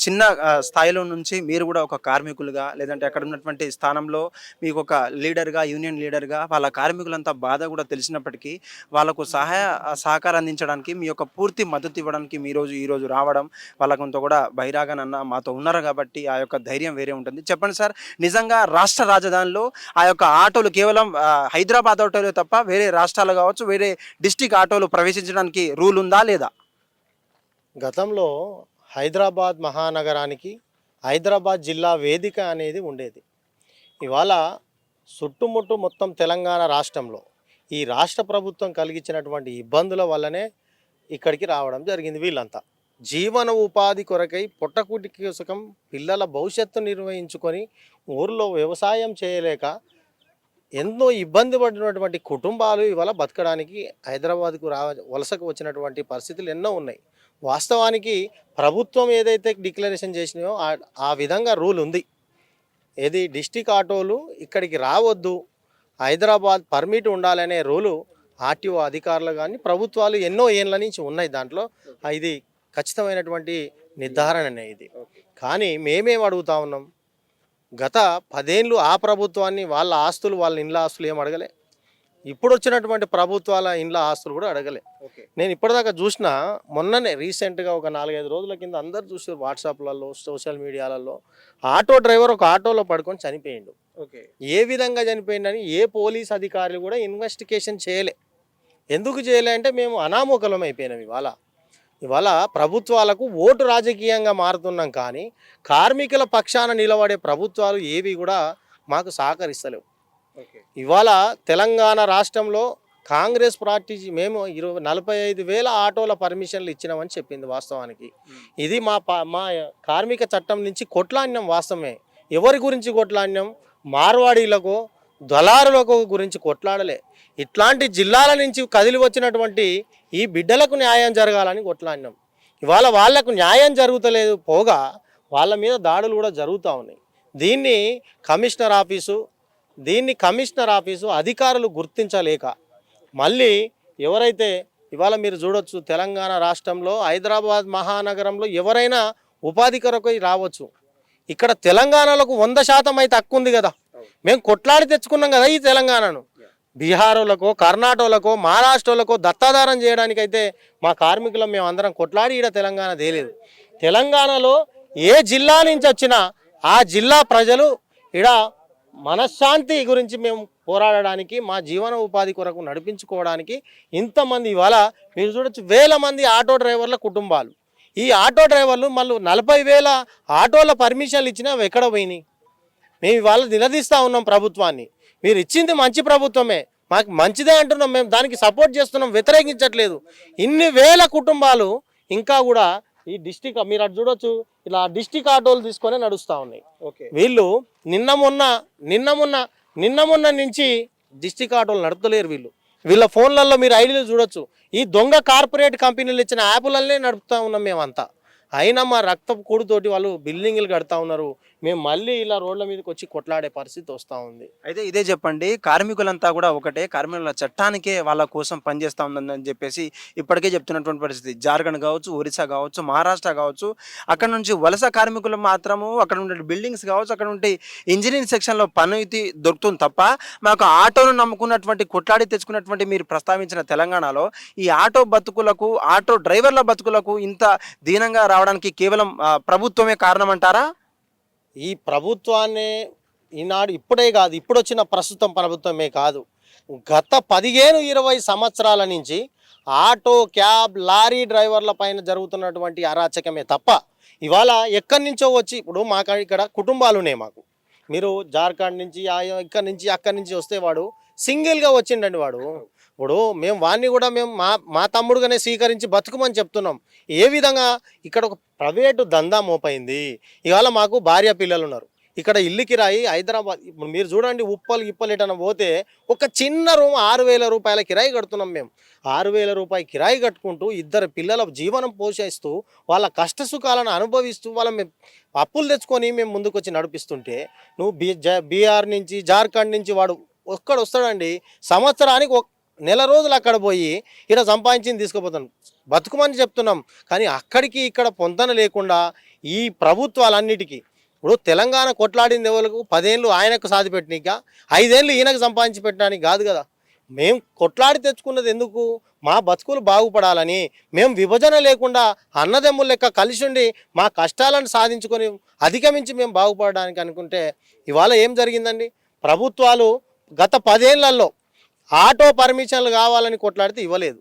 చిన్న స్థాయిలో నుంచి మీరు కూడా ఒక కార్మికులుగా లేదంటే అక్కడ ఉన్నటువంటి స్థానంలో మీకు ఒక లీడర్‌గా, యూనియన్ లీడర్‌గా వాళ్ళ కార్మికులంతా బాధ కూడా తెలిసినప్పటికీ వాళ్ళకు సహకారం అందించడానికి మీ యొక్క పూర్తి మద్దతు ఇవ్వడానికి ఈరోజు రావడం వాళ్ళకంతా కూడా బహిరాగనన్న మాతో ఉన్నారు కాబట్టి ఆ యొక్క ధైర్యం వేరే ఉంటుంది. చెప్పండి సార్, నిజంగా రాష్ట్ర రాజధానిలో ఆ యొక్క ఆటోలు కేవలం హైదరాబాద్ ఆటోలే తప్ప వేరే రాష్ట్రాలు కావచ్చు, వేరే డిస్ట్రిక్ట్ ఆటోలు ప్రవేశించడానికి రూల్ ఉందా లేదా? గతంలో హైదరాబాద్ మహానగరానికి హైదరాబాద్ జిల్లా వేదిక అనేది ఉండేది. ఇవాళ చుట్టుముట్టు మొత్తం తెలంగాణ రాష్ట్రంలో ఈ రాష్ట్ర ప్రభుత్వం కలిగించినటువంటి ఇబ్బందుల వల్లనే ఇక్కడికి రావడం జరిగింది. వీళ్ళంతా జీవన ఉపాధి కొరకై పొట్టకూటి కోసకం పిల్లల భవిష్యత్తు నిర్వహించుకొని ఊర్లో వ్యవసాయం చేయలేక ఎంతో ఇబ్బంది పడినటువంటి కుటుంబాలు ఇవాళ బతకడానికి హైదరాబాద్కు వలసకు వచ్చినటువంటి పరిస్థితులు ఎన్నో ఉన్నాయి. వాస్తవానికి ప్రభుత్వం ఏదైతే డిక్లరేషన్ చేసినాయో ఆ విధంగా రూల్ ఉంది. ఏది డిస్టిక్ ఆటోలు ఇక్కడికి రావద్దు, హైదరాబాద్ పర్మిట్ ఉండాలనే రూలు ఆర్టీఓ అధికారులు కానీ ప్రభుత్వాలు ఎన్నో ఏళ్ళ నుంచి ఉన్నాయి. దాంట్లో ఇది ఖచ్చితమైనటువంటి నిర్ధారణనే ఇది. కానీ మేమేం అడుగుతా ఉన్నాం, గత 10 ఏళ్ళు ఆ ప్రభుత్వాన్ని వాళ్ళ ఆస్తులు వాళ్ళ ఇండ్ల ఆస్తులు ఏం అడగలే. ఇప్పుడు వచ్చినటువంటి ప్రభుత్వాల ఇండ్ల ఆస్తులు కూడా అడగలే. నేను ఇప్పటిదాకా చూసిన మొన్ననే రీసెంట్గా ఒక 4-5 రోజుల కింద అందరు చూసారు వాట్సాప్లలో, సోషల్ మీడియాలలో, ఆటో డ్రైవర్ ఒక ఆటోలో పడుకొని చనిపోయిండు. ఏ విధంగా చనిపోయిండని ఏ పోలీస్ అధికారులు కూడా ఇన్వెస్టిగేషన్ చేయలే. ఎందుకు చేయలే అంటే మేము అనామోకలం అయిపోయినాం. ఇవాళ ప్రభుత్వాలకు ఓటు రాజకీయంగా మారుతున్నాం, కానీ కార్మికుల పక్షాన నిలబడే ప్రభుత్వాలు ఏవి కూడా మాకు సహకరిస్తలేవు. ఇవాళ తెలంగాణ రాష్ట్రంలో కాంగ్రెస్ పార్టీ మేము 45,000 ఆటోల పర్మిషన్లు ఇచ్చినామని చెప్పింది. వాస్తవానికి ఇది మా కార్మిక చట్టం నుంచి కొట్లాడినాం. వాస్తవమే. ఎవరి గురించి కొట్లాడినాం? మార్వాడీలకు, దళారులకు గురించి కొట్లాడలే. ఇట్లాంటి జిల్లాల నుంచి కదిలి వచ్చినటువంటి ఈ బిడ్డలకు న్యాయం జరగాలని కొట్లాడినాం. ఇవాళ వాళ్లకు న్యాయం జరుగుతలేదు, పోగా వాళ్ళ మీద దాడులు కూడా జరుగుతూ ఉన్నాయి. దీన్ని కమిషనర్ ఆఫీసు అధికారులు గుర్తించలేక మళ్ళీ ఎవరైతే ఇవాళ మీరు చూడొచ్చు, తెలంగాణ రాష్ట్రంలో హైదరాబాద్ మహానగరంలో ఎవరైనా ఉపాధి కొరకు రావచ్చు. ఇక్కడ తెలంగాణలకు 100% అయితే హక్కు ఉంది కదా. మేము కొట్లాడి తెచ్చుకున్నాం కదా ఈ తెలంగాణను. బీహారోలకో, కర్ణాటకలకో, మహారాష్ట్రలకో దత్తాధారం చేయడానికైతే మా కార్మికులం మేము అందరం కొట్లాడి ఈడ తెలంగాణ తేలేదు. తెలంగాణలో ఏ జిల్లా నుంచి వచ్చినా ఆ జిల్లా ప్రజలు ఈడ మనశ్శాంతి గురించి మేము పోరాడడానికి, మా జీవన ఉపాధి కొరకు నడిపించుకోవడానికి ఇంతమంది ఇవాళ మీరు చూడొచ్చు, 1000 మంది ఆటో డ్రైవర్ల కుటుంబాలు. ఈ ఆటో డ్రైవర్లు మళ్ళీ 40,000 ఆటోల పర్మిషన్లు ఇచ్చినా ఎక్కడ పోయినాయి? మేము ఇవాళ నిలదీస్తూ ఉన్నాం ప్రభుత్వాన్ని. మీరు ఇచ్చింది మంచి ప్రభుత్వమే, మాకు మంచిదే అంటున్నాం, మేము దానికి సపోర్ట్ చేస్తున్నాం, వ్యతిరేకించట్లేదు. ఇన్ని వేల కుటుంబాలు ఇంకా కూడా ఈ డిస్టిక్ మీరు అటు చూడొచ్చు, ఇలా డిస్టిక్ ఆటోలు తీసుకొని నడుస్తూ ఉన్నాయి. వీళ్ళు నిన్న మొన్న నుంచి డిస్టిక్ ఆటోలు నడుపుతలేరు. వీళ్ళ ఫోన్లలో మీరు ఐడీలు చూడొచ్చు. ఈ దొంగ కార్పొరేట్ కంపెనీలు ఇచ్చిన యాప్లనే నడుపుతూ ఉన్నాం మేమంతా. అయినా మా రక్తపు కూడుతోటి వాళ్ళు బిల్డింగ్లు కడతా ఉన్నారు. మేము మళ్ళీ ఇలా రోడ్ల మీదకి వచ్చి కొట్లాడే పరిస్థితి వస్తూ ఉంది. అయితే ఇదే చెప్పండి, కార్మికులంతా కూడా ఒకటే, కార్మికుల చట్టానికే వాళ్ళ కోసం పనిచేస్తూ ఉందని చెప్పేసి ఇప్పటికే చెప్తున్నటువంటి పరిస్థితి. జార్ఖండ్ కావచ్చు, ఒరిస్సా కావచ్చు, మహారాష్ట్ర కావచ్చు, అక్కడ నుంచి వలస కార్మికులు మాత్రము అక్కడ ఉండే బిల్డింగ్స్ కావచ్చు, అక్కడ ఉంటే ఇంజనీరింగ్ సెక్షన్లో పని దొరుకుతుంది తప్ప మాకు ఆటోను నమ్ముకున్నటువంటి, కొట్లాడి తెచ్చుకున్నటువంటి మీరు ప్రస్తావించిన తెలంగాణలో ఈ ఆటో బతుకులకు, ఆటో డ్రైవర్ల బతుకులకు ఇంత దీనంగా రావడానికి కేవలం ప్రభుత్వమే కారణం అంటారా? ఈ ప్రభుత్వాన్ని ఈనాడు ఇప్పుడే కాదు, ఇప్పుడు వచ్చిన ప్రస్తుతం ప్రభుత్వమే కాదు, గత 15-20 సంవత్సరాల నుంచి ఆటో, క్యాబ్, లారీ డ్రైవర్ల పైన జరుగుతున్నటువంటి అరాచకమే తప్ప ఇవాళ ఎక్కడి నుంచో వచ్చి, ఇప్పుడు మాకు ఇక్కడ కుటుంబాలు ఉన్నాయి. మాకు మీరు జార్ఖండ్ నుంచి, ఇక్కడి నుంచి, అక్కడి నుంచి వస్తే వాడు సింగిల్గా వచ్చిండండి. ఇప్పుడు మేము వాడిని కూడా మేము మా తమ్ముడుగానే స్వీకరించి బతుకుమని చెప్తున్నాం. ఏ విధంగా ఇక్కడ ఒక ప్రైవేటు దందా మోపైంది. ఇవాళ మాకు భార్య పిల్లలు ఉన్నారు. ఇక్కడ ఇల్లు కిరాయి హైదరాబాద్, ఇప్పుడు మీరు చూడండి, ఉప్పలు ఎటన్నా పోతే ఒక చిన్న రూమ్ 6,000 రూపాయల కిరాయి కడుతున్నాం మేము. 6,000 రూపాయల కిరాయి కట్టుకుంటూ 2 పిల్లల జీవనం పోషిస్తూ వాళ్ళ కష్ట సుఖాలను అనుభవిస్తూ మేము అప్పులు తెచ్చుకొని మేము ముందుకు వచ్చి నడిపిస్తుంటే, నువ్వు బీహార్ నుంచి, జార్ఖండ్ నుంచి వాడు ఒక్కడు వస్తాడండి, సంవత్సరానికి నెల రోజులు అక్కడ పోయి ఇక్కడ సంపాదించింది తీసుకుపోతాను బతుకుమని చెప్తున్నాం. కానీ అక్కడికి ఇక్కడ పొంతన లేకుండా ఈ ప్రభుత్వాలన్నిటికీ ఇప్పుడు తెలంగాణ కొట్లాడింది ఎవరికి 10 ఏళ్ళు ఆయనకు సాధి పెట్టినాక 5 ఏళ్ళు ఈయనకు సంపాదించి పెట్టడానికి కాదు కదా. మేము కొట్లాడి తెచ్చుకున్నది ఎందుకు? మా బతుకులు బాగుపడాలని, మేము విభజన లేకుండా అన్నదమ్ముల లెక్క కలిసి ఉండి మా కష్టాలను సాధించుకొని అధిగమించి మేము బాగుపడడానికి అనుకుంటే ఇవాళ ఏం జరిగిందండి? ప్రభుత్వాలు గత 10 ఏళ్లలో ఆటో పర్మిషన్లు కావాలని కొట్లాడితే ఇవ్వలేదు.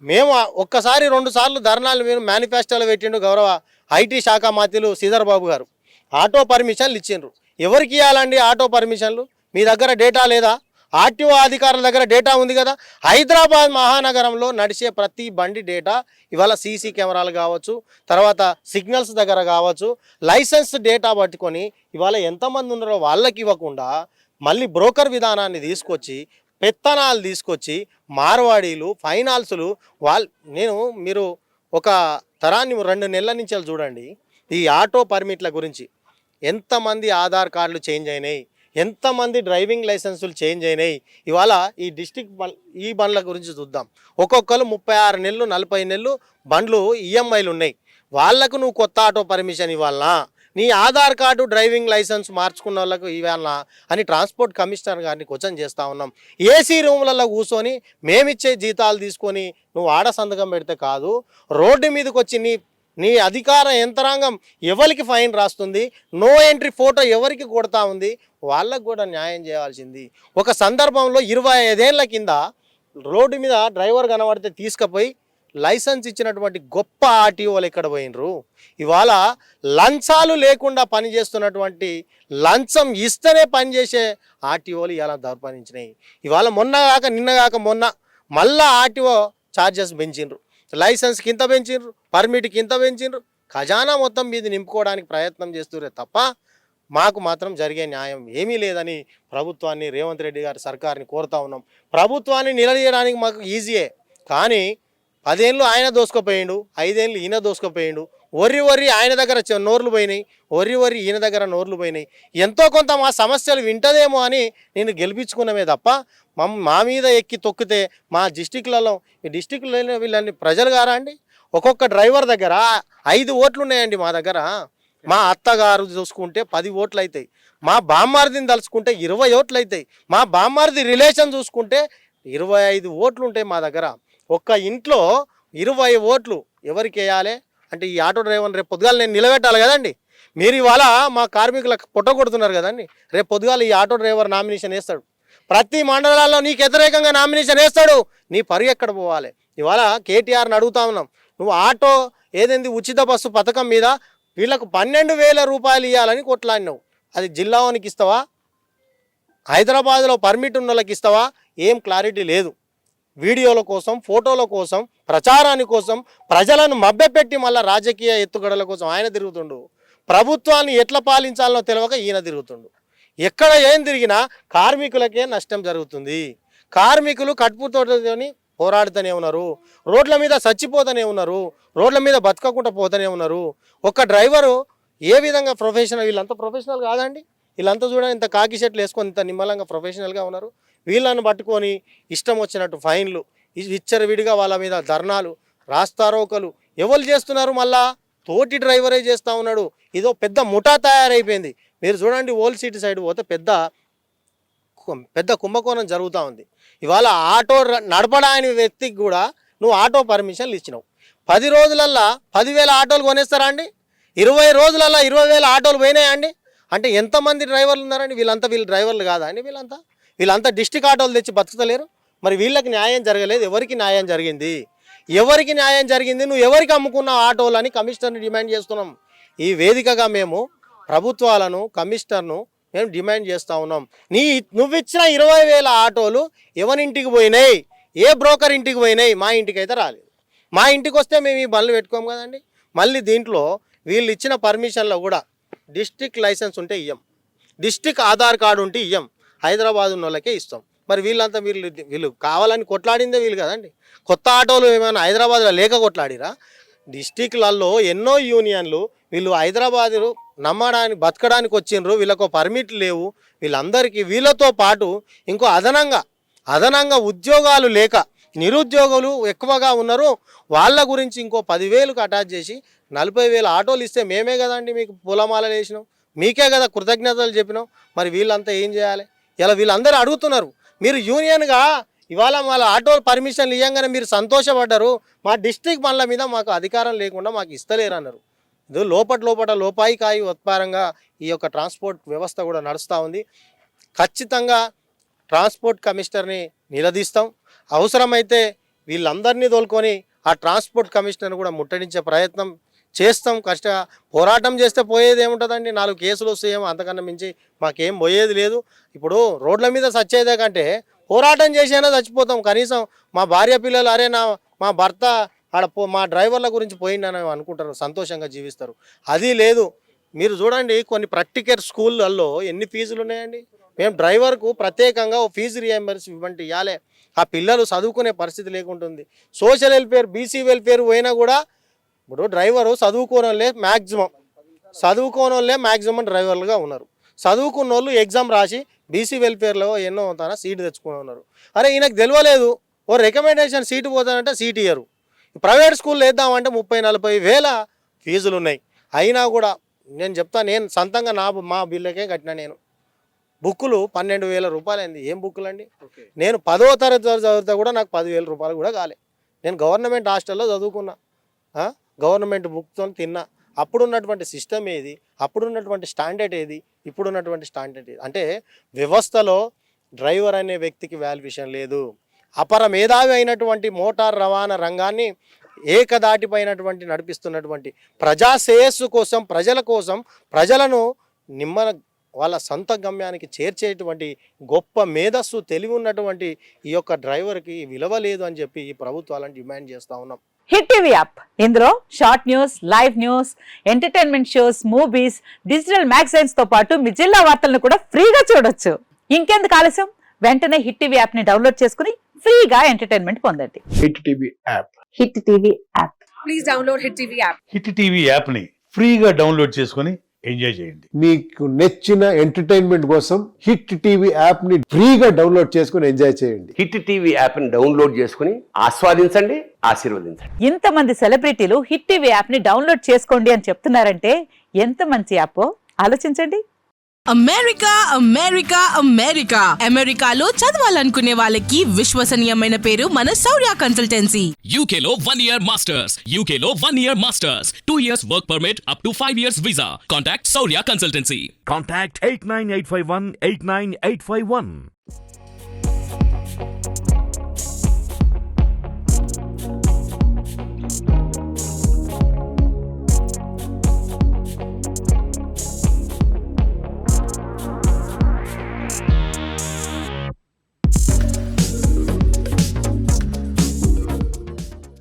మేము ఒక్కసారి 2 సార్లు ధర్నాలు మేము మేనిఫెస్టోలో పెట్టిండు గౌరవ ఐటీ శాఖ మంత్రులు శ్రీధర్ బాబు గారు. ఆటో పర్మిషన్లు ఇచ్చిండ్రు. ఎవరికి ఇవ్వాలండి ఆటో పర్మిషన్లు? మీ దగ్గర డేటా లేదా? ఆర్టీఓ అధికారుల దగ్గర డేటా ఉంది కదా. హైదరాబాద్ మహానగరంలో నడిచే ప్రతి బండి డేటా ఇవాళ సీసీ కెమెరాలు కావచ్చు, తర్వాత సిగ్నల్స్ దగ్గర కావచ్చు, లైసెన్స్ డేటా పట్టుకొని ఇవాళ ఎంతమంది ఉన్నారో వాళ్ళకి ఇవ్వకుండా మళ్ళీ బ్రోకర్ విధానాన్ని తీసుకొచ్చి పెత్తనాలు తీసుకొచ్చి మార్వాడీలు ఫైనాన్సులు మీరు ఒక తరాన్ని 2 నెలల నుంచి చూడండి. ఈ ఆటో పర్మిట్ల గురించి ఎంతమంది ఆధార్ కార్డులు చేంజ్ అయినాయి, ఎంతమంది డ్రైవింగ్ లైసెన్సులు చేంజ్ అయినాయి. ఇవాళ ఈ ఈ బండ్ల గురించి చూద్దాం. ఒక్కొక్కరు 36 నెలలు 40 నెలలు బండ్లు ఈఎంఐలు ఉన్నాయి. వాళ్లకు నువ్వు కొత్త ఆటో పర్మిషన్ ఇవ్వాలనా? నీ ఆధార్ కార్డు డ్రైవింగ్ లైసెన్స్ మార్చుకున్న వాళ్ళకు ఇవ్వాలనా అని ట్రాన్స్పోర్ట్ కమిషనర్ గారిని క్వశ్చన్ చేస్తూ ఉన్నాం. ఏసీ రూములలో కూర్చొని మేమిచ్చే జీతాలు తీసుకొని నువ్వు ఆడ సంతకం పెడితే కాదు, రోడ్డు మీదకి వచ్చి నీ అధికార యంత్రాంగం ఎవరికి ఫైన్ రాస్తుంది, నో ఎంట్రీ ఫోటో ఎవరికి కొడతా ఉంది, వాళ్ళకు కూడా న్యాయం చేయాల్సింది. ఒక సందర్భంలో 25 ఏళ్ల కింద రోడ్డు మీద డ్రైవర్ కనబడితే తీసుకుపోయి లైసెన్స్ ఇచ్చినటువంటి గొప్ప ఆర్టీఓలు ఎక్కడ పోయినరు? ఇవాళ లంచాలు లేకుండా పనిచేస్తున్నటువంటి, లంచం ఇస్తేనే పనిచేసే ఆర్టీఓలు ఇలా దర్పణించినాయి. ఇవాళ నిన్న మళ్ళా ఆర్టీఓ ఛార్జెస్ పెంచిండ్రు, లైసెన్స్కి ఇంత పెంచిండ్రు, పర్మిట్కి ఇంత పెంచిండ్రు. ఖజానా మొత్తం మీద నింపుకోవడానికి ప్రయత్నం చేస్తురే తప్ప మాకు మాత్రం జరిగే న్యాయం ఏమీ లేదని ప్రభుత్వాన్ని, రేవంత్ రెడ్డి గారి సర్కార్ని కోరుతా ఉన్నాం. ప్రభుత్వాన్ని నిలదీయడానికి మాకు ఈజీయే, కానీ 10 ఏళ్ళు ఆయన దోసుకుపోయిండు, 5 ఏళ్ళు ఈయన దోసుకుపోయిండు. ఒర్రి ఆయన దగ్గర నోర్లు పోయినాయి, ఒర్రి ఈయన దగ్గర నోర్లు పోయినాయి. ఎంతో కొంత మా సమస్యలు వింటదేమో అని నేను గెలిపించుకున్నామే తప్ప మా మీద ఎక్కి తొక్కితే మా డిస్టిక్లలో వీళ్ళని ప్రజలు గారా అండి? ఒక్కొక్క డ్రైవర్ దగ్గర 5 ఓట్లు ఉన్నాయండి. మా దగ్గర మా అత్తగారు చూసుకుంటే 10 ఓట్లు అవుతాయి, మా బామ్మారిదిని తలుచుకుంటే 20 ఓట్లు అవుతాయి, మా బామ్మారిది రిలేషన్ చూసుకుంటే 25 ఓట్లు ఉంటాయి మా దగ్గర. ఒక్క ఇంట్లో 20 ఓట్లు ఎవరికి వేయాలి అంటే ఈ ఆటో డ్రైవర్ని రేపు పొద్దుగాల నేను నిలబెట్టాలి కదండి. మీరు ఇవాళ మా కార్మికులకు పొట్ట కొడుతున్నారు కదండి. రేపు పొద్దుగాల ఈ ఆటో డ్రైవర్ నామినేషన్ వేస్తాడు, ప్రతి మండలాల్లో నీకు వ్యతిరేకంగా నామినేషన్ వేస్తాడు. నీ పరి ఎక్కడ పోవాలి? ఇవాళ కేటీఆర్ని అడుగుతా ఉన్నాం, నువ్వు ఆటో ఏదైంది ఉచిత బస్సు పథకం మీద వీళ్ళకు 12,000 రూపాయలు ఇవ్వాలని కొట్లాడినావు. అది జిల్లావానికి ఇస్తావా, హైదరాబాద్లో పర్మిట్ ఉన్న వాళ్ళకి ఇస్తావా? ఏం క్లారిటీ లేదు. వీడియోల కోసం, ఫోటోల కోసం, ప్రచారాని కోసం ప్రజలను మభ్యపెట్టి మళ్ళీ రాజకీయ ఎత్తుగడల కోసం ఆయన తిరుగుతుండు. ప్రభుత్వాన్ని ఎట్లా పాలించాలనో తెలియక ఈయన తిరుగుతుండు. ఎక్కడ ఏం తిరిగినా కార్మికులకే నష్టం జరుగుతుంది. కార్మికులు కట్టుపుతోని పోరాడుతూనే ఉన్నారు, రోడ్ల మీద చచ్చిపోతూనే ఉన్నారు, రోడ్ల మీద బతకకుండా పోతూనే ఉన్నారు. ఒక డ్రైవరు ఏ విధంగా ప్రొఫెషనల్, వీళ్ళంతా ప్రొఫెషనల్ కాదండి. వీళ్ళంతా చూడండి ఇంత కాకి షర్ట్లు వేసుకొని ఇంత నిమ్మలంగా ప్రొఫెషనల్గా ఉన్నారు. వీళ్ళని పట్టుకొని ఇష్టం వచ్చినట్టు ఫైన్లు, విచ్చరవిడిగా వాళ్ళ మీద ధర్నాలు, రాస్తారోకలు ఎవరు చేస్తున్నారు? మళ్ళా తోటి డ్రైవరే చేస్తూ ఉన్నాడు. ఇదో పెద్ద ముఠా తయారైపోయింది. మీరు చూడండి ఓల్డ్ సిటీ సైడ్ పోతే పెద్ద కుంభకోణం జరుగుతూ ఉంది. ఇవాళ ఆటో నడపడానికి వ్యక్తికి కూడా నువ్వు ఆటో పర్మిషన్లు ఇచ్చినావు. 10 రోజులల్లా 10,000 ఆటోలు కొనేస్తారా అండి? 20 రోజులల్లా 20,000 ఆటోలు పోయినాయా అండి? అంటే ఎంతమంది డ్రైవర్లు ఉన్నారండి? వీళ్ళు డ్రైవర్లు కాదా అండి? వీళ్ళంతా డిస్టిక్ ఆటోలు తెచ్చి బతుకుతలేరు. మరి వీళ్ళకి న్యాయం జరగలేదు. ఎవరికి న్యాయం జరిగింది? నువ్వు ఎవరికి అమ్ముకున్న ఆటోలు అని కమిషనర్ని డిమాండ్ చేస్తున్నాం. ఈ వేదికగా మేము ప్రభుత్వాలను, కమిషనర్ను మేము డిమాండ్ చేస్తూ ఉన్నాం. నువ్విచ్చిన 20,000 ఆటోలు ఎవరింటికి పోయినాయి? ఏ బ్రోకర్ ఇంటికి పోయినాయి? మా ఇంటికి అయితే రాలేదు. మా ఇంటికి వస్తే మేము ఈ బండ్లు పెట్టుకోము కదండి. మళ్ళీ దీంట్లో వీళ్ళు ఇచ్చిన పర్మిషన్లో కూడా డిస్ట్రిక్ట్ లైసెన్స్ ఉంటే ఇయ్యం, డిస్ట్రిక్ట్ ఆధార్ కార్డు ఉంటే ఇయ్యం, హైదరాబాద్ ఉన్న వాళ్ళకే ఇస్తాం. మరి వీళ్ళు కావాలని కొట్లాడిందే వీళ్ళు కదండి. కొత్త ఆటోలు ఏమైనా హైదరాబాద్లో లేక కొట్లాడిరా? డిస్టిక్లలో ఎన్నో యూనియన్లు వీళ్ళు హైదరాబాద్ బతకడానికి వచ్చిండ్రు, వీళ్ళకు పర్మిట్ లేవు. వీళ్ళందరికీ వీళ్ళతో పాటు ఇంకో అదనంగా అదనంగా ఉద్యోగాలు లేక నిరుద్యోగులు ఎక్కువగా ఉన్నారు. వాళ్ళ గురించి ఇంకో 10,000కు అటాచ్ చేసి 40,000 ఆటోలు ఇస్తే మేమే కదండి మీకు పూలమాలలు వేసినాం, మీకే కదా కృతజ్ఞతలు చెప్పినాం. మరి వీళ్ళంతా ఏం చేయాలి? ఇలా వీళ్ళందరూ అడుగుతున్నారు. మీరు యూనియన్గా ఇవాళ వాళ్ళ ఆటో పర్మిషన్లు ఇవ్వగానే మీరు సంతోషపడ్డారు. మా డిస్ట్రిక్ట్ బండ్ల మీద మాకు అధికారం లేకుండా మాకు ఇస్తలేరు అన్నారు. ఇది లోపల లోపాయికాయి ఉత్పారంగా ఈ యొక్క ట్రాన్స్పోర్ట్ వ్యవస్థ కూడా నడుస్తూ ఉంది. ఖచ్చితంగా ట్రాన్స్పోర్ట్ కమిషనర్ని నిలదీస్తాం. అవసరమైతే వీళ్ళందరినీ తోలుకొని ఆ ట్రాన్స్పోర్ట్ కమిషనర్ని కూడా ముట్టడించే ప్రయత్నం చేస్తాం. పోరాటం చేస్తే పోయేది ఏముంటుందండి? 4 కేసులు వస్తాయేమో, అంతకన్నా మించి మాకేం పోయేది లేదు. ఇప్పుడు రోడ్ల మీద చచ్చేదే కంటే పోరాటం చేసైనా చచ్చిపోతాం. కనీసం మా భార్య పిల్లలు అరే మా భర్త మా డ్రైవర్ల గురించి పోయిండని అనుకుంటారు, సంతోషంగా జీవిస్తారు. అది లేదు. మీరు చూడండి కొన్ని ప్రాక్టికల్ స్కూళ్ళల్లో ఎన్ని ఫీజులు ఉన్నాయండి. మేము డ్రైవర్కు ప్రత్యేకంగా ఓ ఫీజు రియంబర్స్మెంట్ ఇవ్వాలి. ఆ పిల్లలు చదువుకునే పరిస్థితి లేకుంటుంది. సోషల్ వెల్ఫేర్, బీసీ వెల్ఫేర్ పోయినా కూడా ఇప్పుడు డ్రైవరు చదువుకోనోళ్ళే మ్యాక్సిమం డ్రైవర్లుగా ఉన్నారు. చదువుకున్న వాళ్ళు ఎగ్జామ్ రాసి బీసీ వెల్ఫేర్లో ఎన్నో తన సీటు తెచ్చుకుని ఉన్నారు. అరే ఈయనకు తెలియలేదు, ఓ రికమెండేషన్ సీటు పోతానంటే సీటు ఇయ్యరు. ప్రైవేట్ స్కూల్లో వేద్దామంటే 30-40 వేల ఫీజులు ఉన్నాయి. అయినా కూడా నేను చెప్తా, నేను సొంతంగా మా బిల్లకే కట్టినా. నేను బుక్కులు 12,000 రూపాయలు అయింది. ఏం బుక్కులు అండి? నేను 10వ తరగతి చదివితే కూడా నాకు 10,000 రూపాయలు కూడా కాలే. నేను గవర్నమెంట్ హాస్టల్లో చదువుకున్నా, గవర్నమెంట్ బుక్తో తిన్నా. అప్పుడున్నటువంటి సిస్టమ్ ఏది, అప్పుడున్నటువంటి స్టాండర్డ్ ఏది, ఇప్పుడున్నటువంటి స్టాండర్డ్ ఏది? అంటే వ్యవస్థలో డ్రైవర్ అనే వ్యక్తికి వాల్యుయేషన్ లేదు. అపర మేధావి అయినటువంటి మోటార్ రవాణా రంగాన్ని ఏకదాటిపైనటువంటి నడిపిస్తున్నటువంటి ప్రజా శ్రేయస్సు కోసం, ప్రజలను వాళ్ళ సొంత గమ్యానికి చేర్చేటువంటి గొప్ప మేధస్సు, తెలివి ఉన్నటువంటి ఈ యొక్క డ్రైవర్కి విలువ లేదు అని చెప్పి ఈ ప్రభుత్వాలను డిమాండ్ చేస్తూ ఉన్నాం. హిట్ టీవీ యాప్, ఇందులో short news, live news, entertainment shows, movies, digital magazines తో పాటు మీ జిల్లా వార్తలను కూడా ఫ్రీగా చూడొచ్చు. ఇంకెందుకు ఆలస్యం? వెంటనే హిట్ టీవీ యాప్ ని డౌన్లోడ్ చేసుకుని ఫ్రీగా ఎంటర్టైన్మెంట్ పొందండి. Hit TV app. Hit TV app. Please download hit TV app. Hit TV app ని ఫ్రీగా డౌన్లోడ్ చేసుకొని ఎంజాయ్ చేయండి. మీకు నచ్చిన ఎంటర్టైన్మెంట్ కోసం హిట్ టీవీ యాప్ ని ఫ్రీగా డౌన్లోడ్ చేసుకొని ఎంజాయ్ చేయండి. హిట్ టీవీ యాప్ ని డౌన్లోడ్ చేసుకుని ఆస్వాదించండి, ఆశీర్వదించండి. ఇంతమంది సెలబ్రిటీలు హిట్ టీవీ యాప్ ని డౌన్లోడ్ చేసుకోండి అని చెప్తున్నారంటే ఎంత మంచి యాప్ ఆలోచించండి. అమెరికాలో చదవాలనుకునే వాళ్ళకి విశ్వసనీయమైన పేరు మన శౌర్య కన్సల్టెన్సీ. UK లో 1 year masters, 2 years work permit up to 5 years visa. Contact Saurya Consultancy. Contact 89851 89851.